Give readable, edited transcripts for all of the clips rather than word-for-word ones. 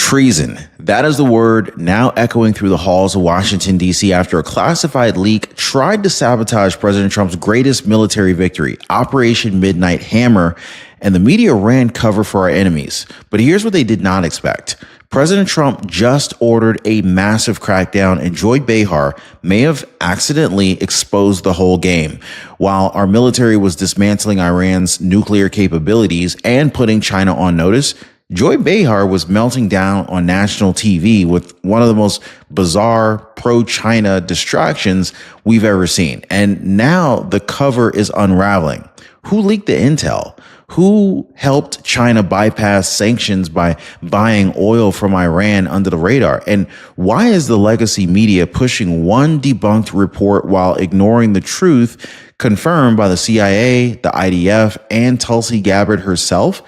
Treason. That is the word now echoing through the halls of Washington, D.C. after a classified leak tried to sabotage President Trump's greatest military victory, Operation Midnight Hammer, and the media ran cover for our enemies. But here's what they did not expect. President Trump just ordered a massive crackdown, and Joy Behar may have accidentally exposed the whole game. While our military was dismantling Iran's nuclear capabilities and putting China on notice, Joy Behar was melting down on national TV with one of the most bizarre pro-China distractions we've ever seen. And now the cover is unraveling. Who leaked the intel? Who helped China bypass sanctions by buying oil from Iran under the radar? And why is the legacy media pushing one debunked report while ignoring the truth confirmed by the CIA, the IDF, and Tulsi Gabbard herself?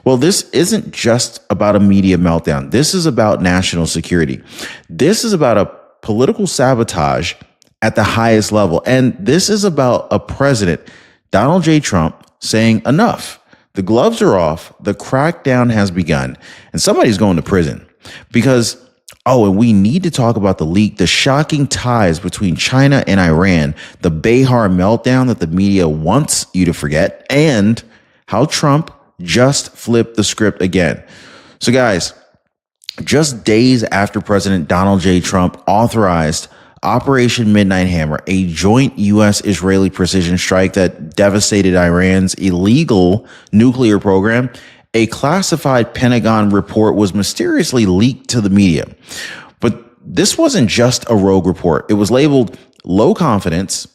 Well, this isn't just about a media meltdown. This is about national security. This is about a political sabotage at the highest level. And this is about a president, Donald J. Trump, saying enough. The gloves are off. The crackdown has begun. And somebody's going to prison because, and we need to talk about the leak, the shocking ties between China and Iran, the Behar meltdown that the media wants you to forget, and how Trump just flipped the script again. So guys, just days after President Donald J. Trump authorized Operation Midnight Hammer, a joint U.S.-Israeli precision strike that devastated Iran's illegal nuclear program, a classified Pentagon report was mysteriously leaked to the media. But this wasn't just a rogue report. It was labeled low confidence,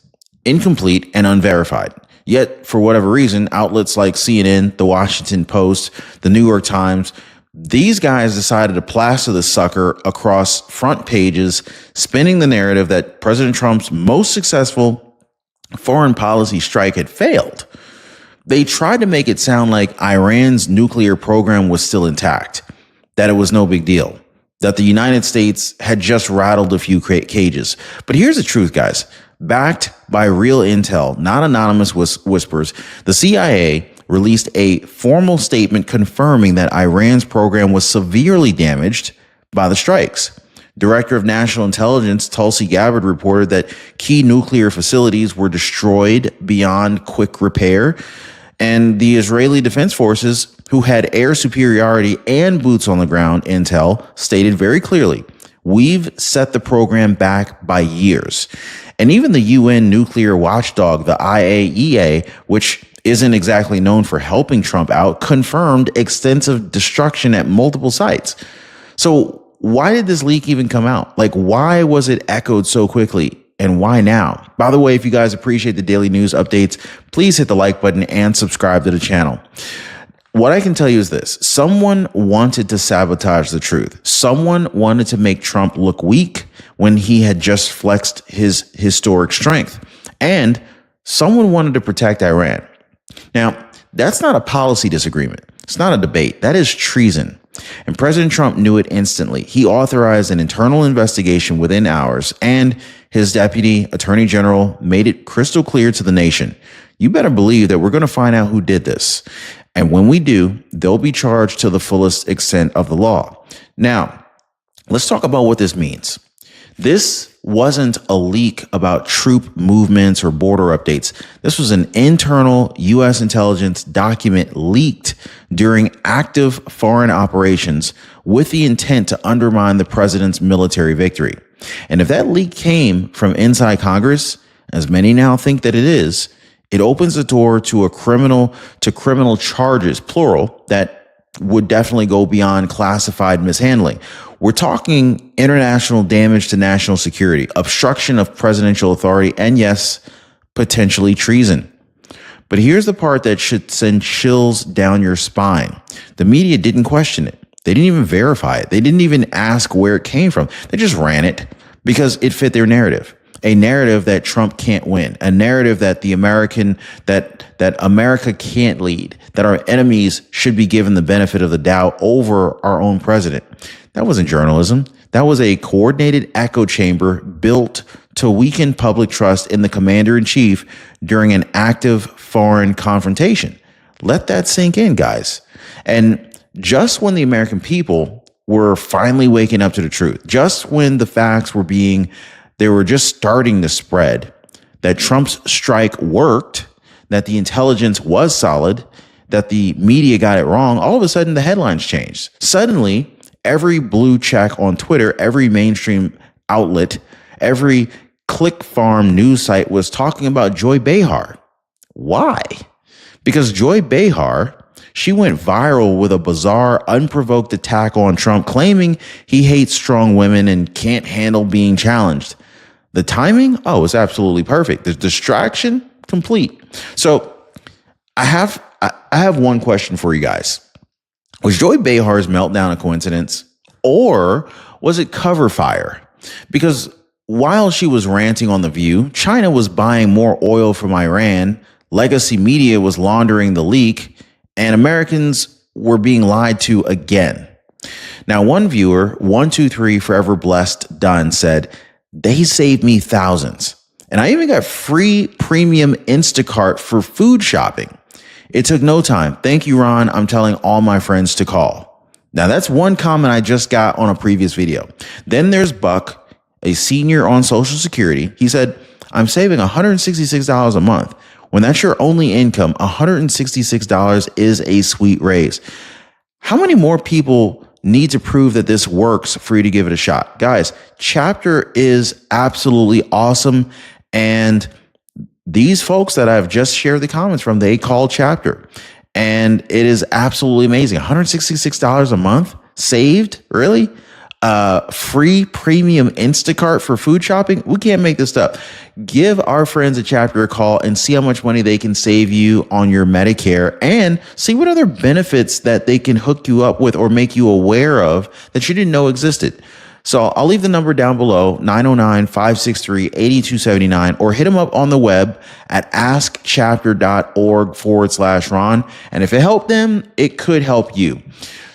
incomplete, and unverified. Yet, for whatever reason, outlets like CNN, The Washington Post, The New York Times, these guys decided to plaster the sucker across front pages, spinning the narrative that President Trump's most successful foreign policy strike had failed. They tried to make it sound like Iran's nuclear program was still intact, that it was no big deal, that the United States had just rattled a few cages. But here's the truth, guys. Backed by real intel, not anonymous whispers, the CIA released a formal statement confirming that Iran's program was severely damaged by the strikes. Director of National Intelligence Tulsi Gabbard reported that key nuclear facilities were destroyed beyond quick repair, and the Israeli Defense Forces, who had air superiority and boots on the ground intel, stated very clearly, "We've set the program back by years." And even the UN nuclear watchdog, the IAEA, which isn't exactly known for helping Trump out, confirmed extensive destruction at multiple sites. So why did this leak even come out? Like, why was it echoed so quickly? And why now? By the way, if you guys appreciate the daily news updates, please hit the like button and subscribe to the channel. What I can tell you is this. Someone wanted to sabotage the truth. Someone wanted to make Trump look weak when he had just flexed his historic strength. And someone wanted to protect Iran. Now, that's not a policy disagreement. It's not a debate. That is treason. And President Trump knew it instantly. He authorized an internal investigation within hours, and his deputy attorney general made it crystal clear to the nation. You better believe that we're going to find out who did this. And when we do, they'll be charged to the fullest extent of the law. Now, let's talk about what this means. This wasn't a leak about troop movements or border updates. This was an internal U.S. intelligence document leaked during active foreign operations with the intent to undermine the president's military victory. And if that leak came from inside Congress, as many now think that it is, it opens the door to criminal charges, plural, that would definitely go beyond classified mishandling. We're talking international damage to national security, obstruction of presidential authority, and yes, potentially treason. But here's the part that should send chills down your spine. The media didn't question it. They didn't even verify it. They didn't even ask where it came from. They just ran it because it fit their narrative. A narrative that Trump can't win, a narrative that that America can't lead, that our enemies should be given the benefit of the doubt over our own president. That wasn't journalism. That was a coordinated echo chamber built to weaken public trust in the commander-in-chief during an active foreign confrontation. Let that sink in, guys. And just when the American people were finally waking up to the truth. Just when the facts they were just starting to spread, that Trump's strike worked, that the intelligence was solid, that the media got it wrong, all of a sudden the headlines changed. Suddenly, every blue check on Twitter, every mainstream outlet, every click farm news site was talking about Joy Behar. Why? Because Joy Behar, she went viral with a bizarre, unprovoked attack on Trump, claiming he hates strong women and can't handle being challenged. The timing? Oh, it's absolutely perfect. The distraction? Complete. So I have one question for you guys. Was Joy Behar's meltdown a coincidence, or was it cover fire? Because while she was ranting on The View, China was buying more oil from Iran, legacy media was laundering the leak, and Americans were being lied to again. Now, one viewer, 123 Forever Blessed Done, said, "They saved me thousands. And I even got free premium Instacart for food shopping. It took no time. Thank you, Ron. I'm telling all my friends to call." Now, that's one comment I just got on a previous video. Then there's Buck, a senior on Social Security. He said, "I'm saving $166 a month. When that's your only income, $166 is a sweet raise." How many more people need to prove that this works for you to give it a shot? Guys, Chapter is absolutely awesome. And these folks that I've just shared the comments from, they call Chapter. And it is absolutely amazing. $166 a month saved? Really? Free premium Instacart for food shopping? We can't make this up. Give our friends at Chapter a call and see how much money they can save you on your Medicare, and see what other benefits that they can hook you up with or make you aware of that you didn't know existed. So I'll leave the number down below, 909-563-8279, or hit them up on the web at askchapter.org/Ron. And if it helped them, it could help you.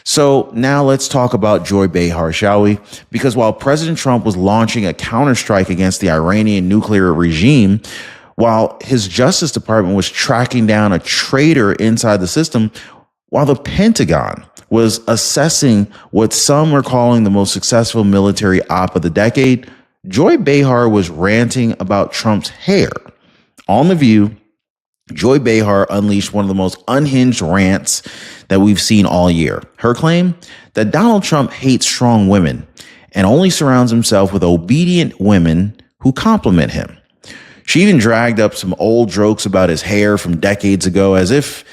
So now let's talk about Joy Behar, shall we? Because while President Trump was launching a counterstrike against the Iranian nuclear regime, while his Justice Department was tracking down a traitor inside the system, while the Pentagon was assessing what some are calling the most successful military op of the decade, Joy Behar was ranting about Trump's hair. On The View, Joy Behar unleashed one of the most unhinged rants that we've seen all year. Her claim that Donald Trump hates strong women and only surrounds himself with obedient women who compliment him. She even dragged up some old jokes about his hair from decades ago, as if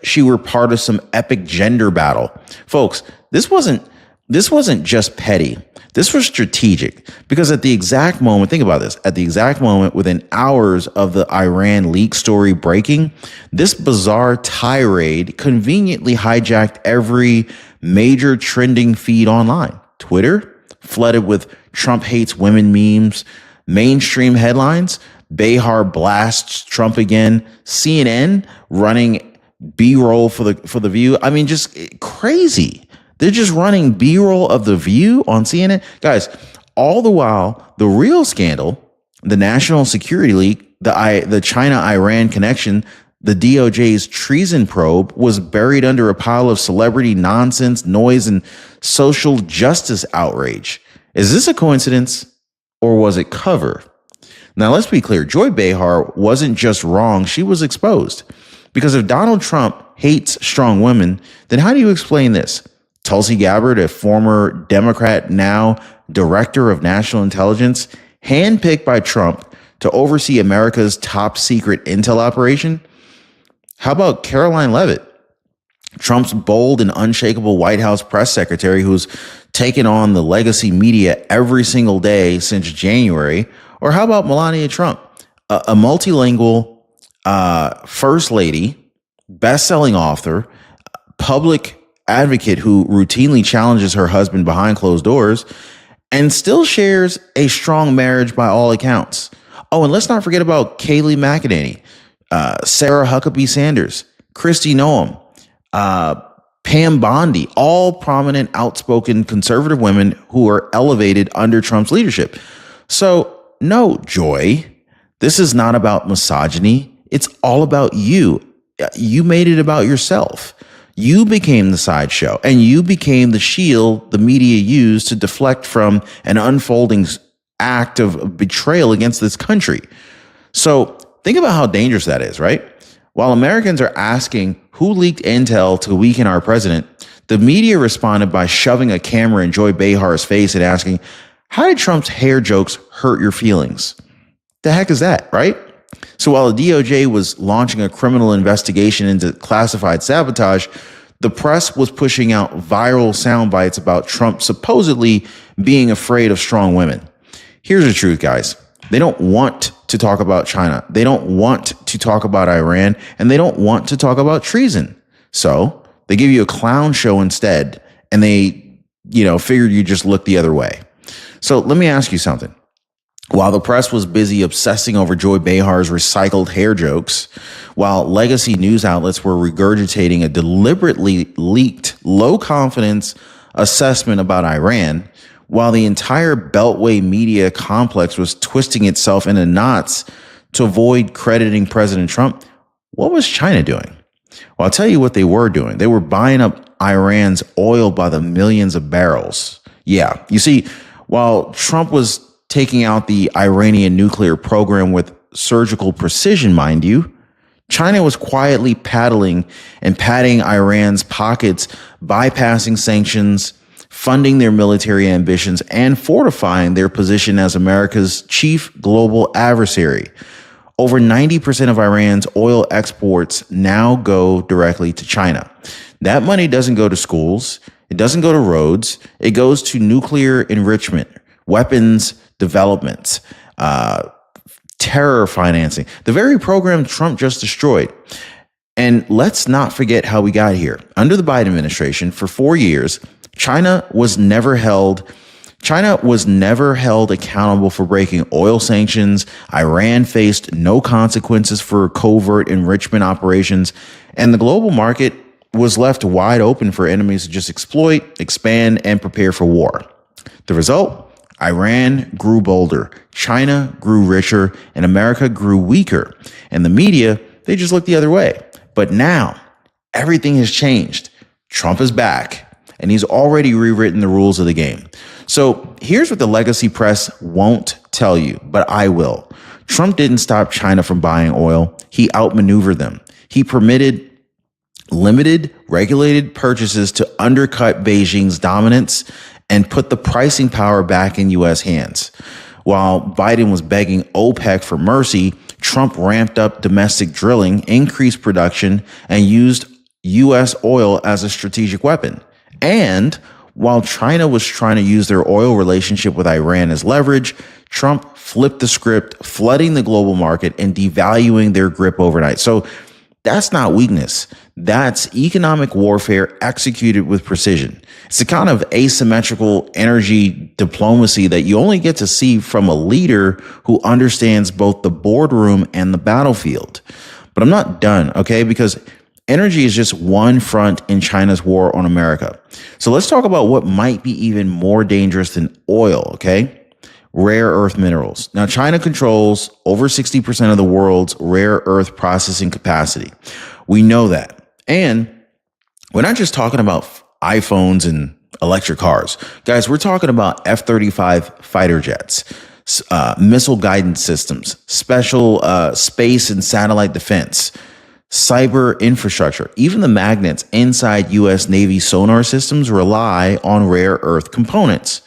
she were part of some epic gender battle. Folks, this wasn't just petty. This was strategic, because at the exact moment, think about this, at the exact moment within hours of the Iran leak story breaking, this bizarre tirade conveniently hijacked every major trending feed online. Twitter, flooded with Trump hates women memes, mainstream headlines, Behar blasts Trump again, CNN running B-roll for the View. I mean, just crazy. They're just running B-roll of The View on CNN. Guys, all the while, the real scandal, the national security leak, the China-Iran connection, the DOJ's treason probe, was buried under a pile of celebrity nonsense, noise, and social justice outrage. Is this a coincidence, or was it cover? Now, let's be clear. Joy Behar wasn't just wrong. She was exposed. Because if Donald Trump hates strong women, then how do you explain this? Tulsi Gabbard, a former Democrat, now director of national intelligence, handpicked by Trump to oversee America's top secret intel operation? How about Caroline Leavitt, Trump's bold and unshakable White House press secretary, who's taken on the legacy media every single day since January? Or how about Melania Trump, a multilingual first lady, best-selling author, public advocate who routinely challenges her husband behind closed doors and still shares a strong marriage by all accounts? Oh, and let's not forget about Kayleigh McEnany, Sarah Huckabee Sanders, Kristi Noem, Pam Bondi, all prominent, outspoken conservative women who are elevated under Trump's leadership. So no, Joy, this is not about misogyny. It's all about you. You made it about yourself. You became the sideshow, and you became the shield the media used to deflect from an unfolding act of betrayal against this country. So think about how dangerous that is, right? While Americans are asking who leaked intel to weaken our president, the media responded by shoving a camera in Joy Behar's face and asking, how did Trump's hair jokes hurt your feelings? The heck is that, right? So while the DOJ was launching a criminal investigation into classified sabotage, the press was pushing out viral sound bites about Trump supposedly being afraid of strong women. Here's the truth, guys. They don't want to talk about China. They don't want to talk about Iran, and they don't want to talk about treason. So they give you a clown show instead, and they, figured you just look the other way. So let me ask you something. While the press was busy obsessing over Joy Behar's recycled hair jokes, while legacy news outlets were regurgitating a deliberately leaked, low-confidence assessment about Iran, while the entire Beltway media complex was twisting itself into knots to avoid crediting President Trump, what was China doing? Well, I'll tell you what they were doing. They were buying up Iran's oil by the millions of barrels. Yeah, you see, while Trump was taking out the Iranian nuclear program with surgical precision, mind you, China was quietly paddling and padding Iran's pockets, bypassing sanctions, funding their military ambitions, and fortifying their position as America's chief global adversary. Over 90% of Iran's oil exports now go directly to China. That money doesn't go to schools. It doesn't go to roads. It goes to nuclear enrichment, weapons development, terror financing, the very program Trump just destroyed. And let's not forget how we got here. Under the Biden administration, for 4 years, China was never held accountable for breaking oil sanctions. Iran faced no consequences for covert enrichment operations, and the global market was left wide open for enemies to just exploit, expand, and prepare for war. The result? Iran grew bolder, China grew richer, and America grew weaker. And the media, they just looked the other way. But now, everything has changed. Trump is back, and he's already rewritten the rules of the game. So here's what the legacy press won't tell you, but I will. Trump didn't stop China from buying oil. He outmaneuvered them. He permitted limited, regulated purchases to undercut Beijing's dominance and put the pricing power back in U.S. hands. While Biden was begging OPEC for mercy, Trump ramped up domestic drilling, increased production, and used U.S. oil as a strategic weapon. And while China was trying to use their oil relationship with Iran as leverage, Trump flipped the script, flooding the global market and devaluing their grip overnight. So that's not weakness. That's economic warfare executed with precision. It's a kind of asymmetrical energy diplomacy that you only get to see from a leader who understands both the boardroom and the battlefield. But I'm not done, okay? Because energy is just one front in China's war on America. So let's talk about what might be even more dangerous than oil, okay? Rare earth minerals. Now, China controls over 60% of the world's rare earth processing capacity. We know that. And we're not just talking about iPhones and electric cars. Guys, we're talking about F-35 fighter jets, missile guidance systems, special space and satellite defense, cyber infrastructure. Even the magnets inside U.S. Navy sonar systems rely on rare earth components.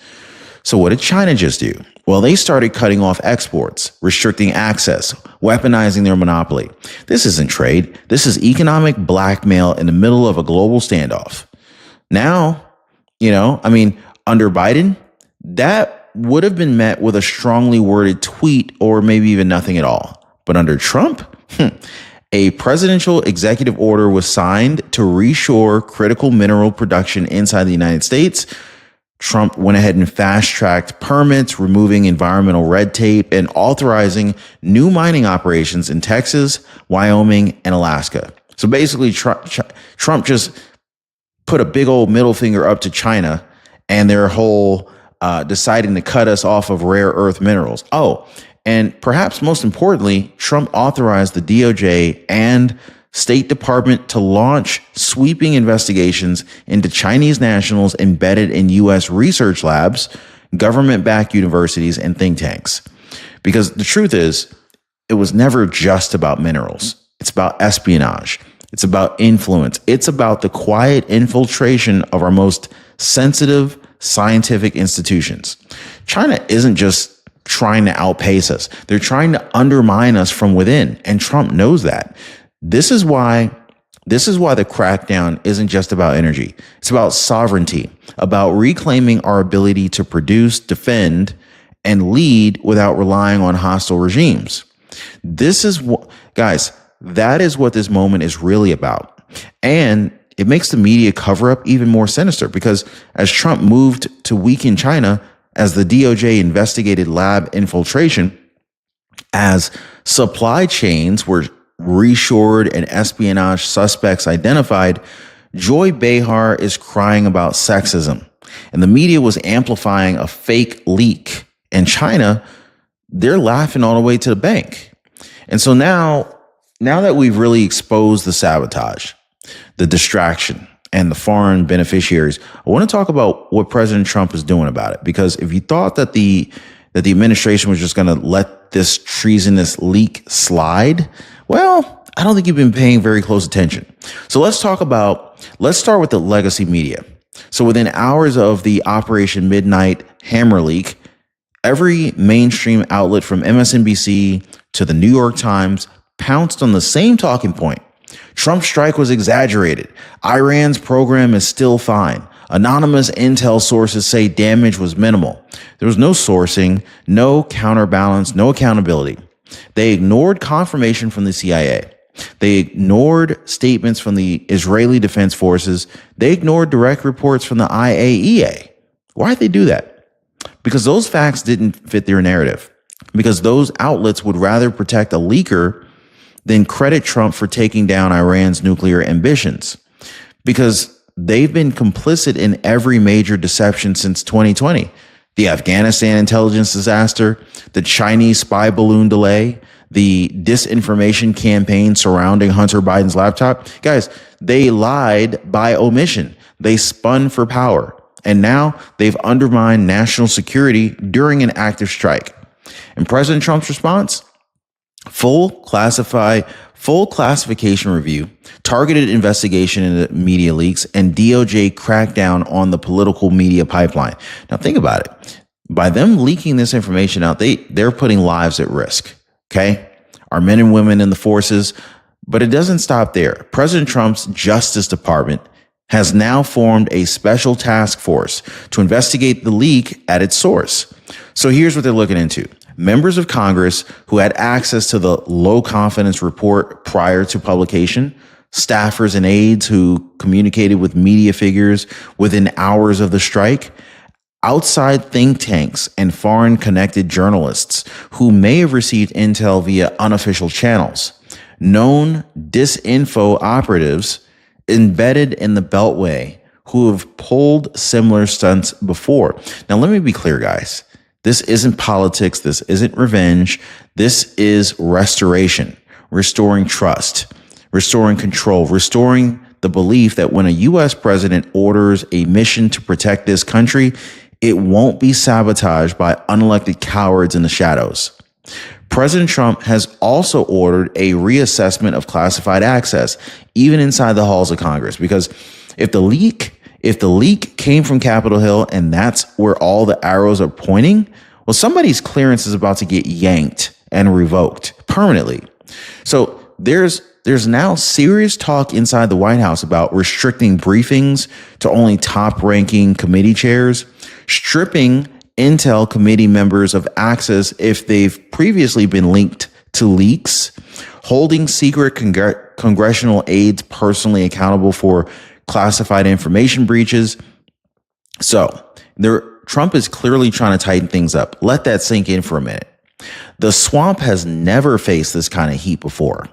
So what did China just do? Well, they started cutting off exports, restricting access, weaponizing their monopoly. This isn't trade. This is economic blackmail in the middle of a global standoff. Now, under Biden, that would have been met with a strongly worded tweet or maybe even nothing at all. But under Trump, a presidential executive order was signed to reshore critical mineral production inside the United States. Trump went ahead and fast-tracked permits, removing environmental red tape, and authorizing new mining operations in Texas, Wyoming, and Alaska. So basically, Trump just put a big old middle finger up to China and their whole deciding to cut us off of rare earth minerals. Oh, and perhaps most importantly, Trump authorized the DOJ and State Department to launch sweeping investigations into Chinese nationals embedded in U.S. research labs, government-backed universities, and think tanks. Because the truth is, it was never just about minerals. It's about espionage. It's about influence. It's about the quiet infiltration of our most sensitive scientific institutions. China isn't just trying to outpace us. They're trying to undermine us from within, and Trump knows that. This is why the crackdown isn't just about energy. It's about sovereignty, about reclaiming our ability to produce, defend, and lead without relying on hostile regimes. This is what, guys, that is what this moment is really about. And it makes the media cover up even more sinister because as Trump moved to weaken China, as the DOJ investigated lab infiltration, as supply chains were reshored and espionage suspects identified, Joy Behar is crying about sexism. And the media was amplifying a fake leak. And China, they're laughing all the way to the bank. And so now that we've really exposed the sabotage, the distraction, and the foreign beneficiaries, I want to talk about what President Trump is doing about it. Because if you thought that the administration was just going to let this treasonous leak slide, well, I don't think you've been paying very close attention. So let's start with the legacy media. So within hours of the Operation Midnight Hammer leak, every mainstream outlet from MSNBC to the New York Times pounced on the same talking point. Trump's strike was exaggerated. Iran's program is still fine. Anonymous intel sources say damage was minimal. There was no sourcing, no counterbalance, no accountability. They ignored confirmation from the CIA. They ignored statements from the Israeli Defense Forces. They ignored direct reports from the IAEA. Why'd they do that? Because those facts didn't fit their narrative. Because those outlets would rather protect a leaker than credit Trump for taking down Iran's nuclear ambitions. Because they've been complicit in every major deception since 2020. The Afghanistan intelligence disaster, the Chinese spy balloon delay, the disinformation campaign surrounding Hunter Biden's laptop. Guys, they lied by omission. They spun for power. And now they've undermined national security during an active strike. And President Trump's response? Full classification review, targeted investigation into media leaks, and DOJ crackdown on the political media pipeline. Now think about it. By them leaking this information out, they're putting lives at risk. Okay? Our men and women in the forces. But it doesn't stop there. President Trump's Justice Department has now formed a special task force to investigate the leak at its source. So here's what they're looking into. Members of Congress who had access to the low confidence report prior to publication, staffers and aides who communicated with media figures within hours of the strike, outside think tanks and foreign connected journalists who may have received intel via unofficial channels, known disinfo operatives embedded in the Beltway who have pulled similar stunts before. Now, let me be clear, guys. This isn't politics. This isn't revenge. This is restoration, restoring trust, restoring control, restoring the belief that when a U.S. president orders a mission to protect this country, it won't be sabotaged by unelected cowards in the shadows. President Trump has also ordered a reassessment of classified access, even inside the halls of Congress, because if the leak came from Capitol Hill and that's where all the arrows are pointing, well, somebody's clearance is about to get yanked and revoked permanently. So there's now serious talk inside the White House about restricting briefings to only top-ranking committee chairs, stripping Intel committee members of access if they've previously been linked to leaks, holding secret congressional aides personally accountable for classified information breaches. So Trump is clearly trying to tighten things up. Let that sink in for a minute. The swamp has never faced this kind of heat before.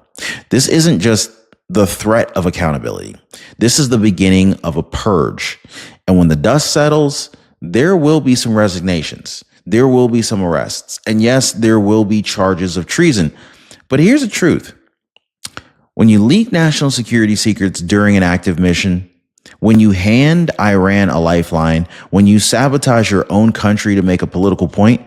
This isn't just the threat of accountability. This is the beginning of a purge. And when the dust settles, there will be some resignations. There will be some arrests. And yes, there will be charges of treason. But here's the truth. When you leak national security secrets during an active mission, when you hand Iran a lifeline, when you sabotage your own country to make a political point,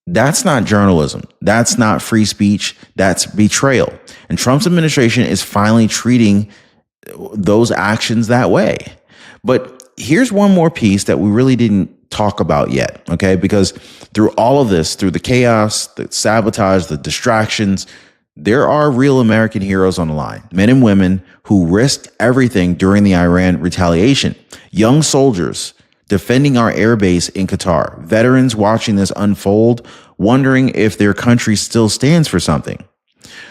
that's not journalism. That's not free speech. That's betrayal. And Trump's administration is finally treating those actions that way. But here's one more piece that we really didn't talk about yet, okay? Because through all of this, through the chaos, the sabotage, the distractions, there are real American heroes on the line, men and women who risked everything during the Iran retaliation. Young soldiers defending our airbase in Qatar, veterans watching this unfold, wondering if their country still stands for something.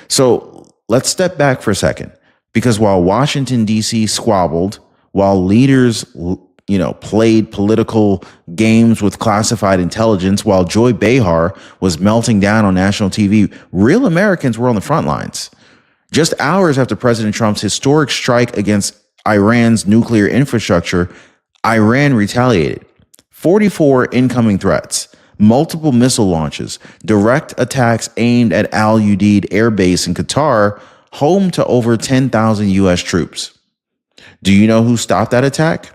So let's step back for a second, because while Washington, D.C. squabbled, while leaders, played political games with classified intelligence, while Joy Behar was melting down on national TV, real Americans were on the front lines. Just hours after President Trump's historic strike against Iran's nuclear infrastructure, Iran retaliated. 44 incoming threats, multiple missile launches, direct attacks aimed at Al Udeid Air Base in Qatar, home to over 10,000 U.S. troops. Do you know who stopped that attack?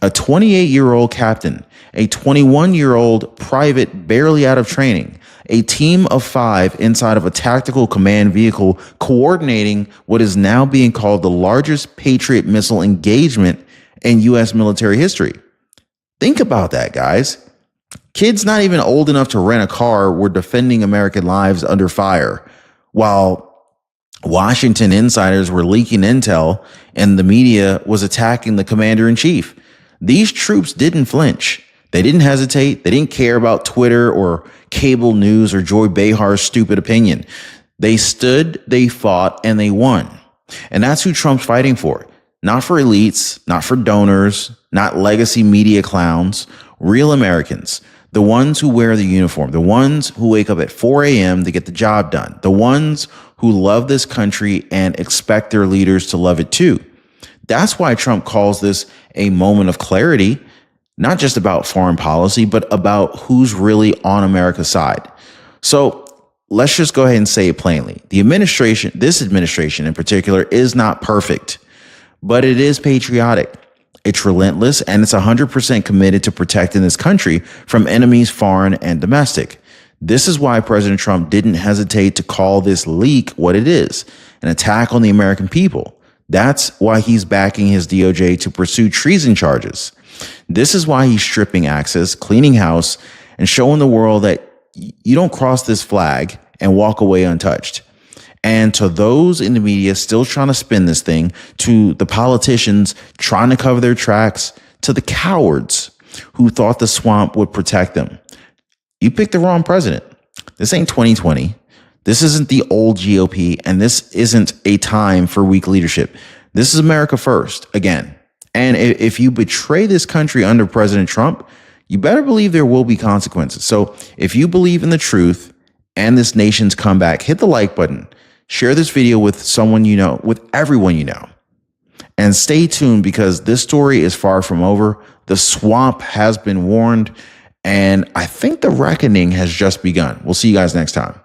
A 28-year-old captain, a 21-year-old private barely out of training, a team of 5 inside of a tactical command vehicle coordinating what is now being called the largest Patriot missile engagement in U.S. military history. Think about that, guys. Kids not even old enough to rent a car were defending American lives under fire, while Washington insiders were leaking intel and the media was attacking the commander-in-chief. These troops didn't flinch. They didn't hesitate. They didn't care about Twitter or cable news or Joy Behar's stupid opinion. They stood, they fought, and they won. And that's who Trump's fighting for. Not for elites, not for donors, not legacy media clowns, real Americans. The ones who wear the uniform, the ones who wake up at 4 a.m. to get the job done, the ones who love this country and expect their leaders to love it too. That's why Trump calls this a moment of clarity, not just about foreign policy, but about who's really on America's side. So let's just go ahead and say it plainly. This administration in particular, is not perfect, but it is patriotic. It's relentless, and it's 100% committed to protecting this country from enemies, foreign and domestic. This is why President Trump didn't hesitate to call this leak what it is, an attack on the American people. That's why he's backing his DOJ to pursue treason charges. This is why he's stripping access, cleaning house, and showing the world that you don't cross this flag and walk away untouched. And to those in the media still trying to spin this thing, to the politicians trying to cover their tracks, to the cowards who thought the swamp would protect them, you picked the wrong president. This ain't 2020. This isn't the old GOP, and this isn't a time for weak leadership. This is America first, again. And if you betray this country under President Trump, you better believe there will be consequences. So if you believe in the truth and this nation's comeback, hit the like button. Share this video with someone you know, with everyone you know. And stay tuned, because this story is far from over. The swamp has been warned, and I think the reckoning has just begun. We'll see you guys next time.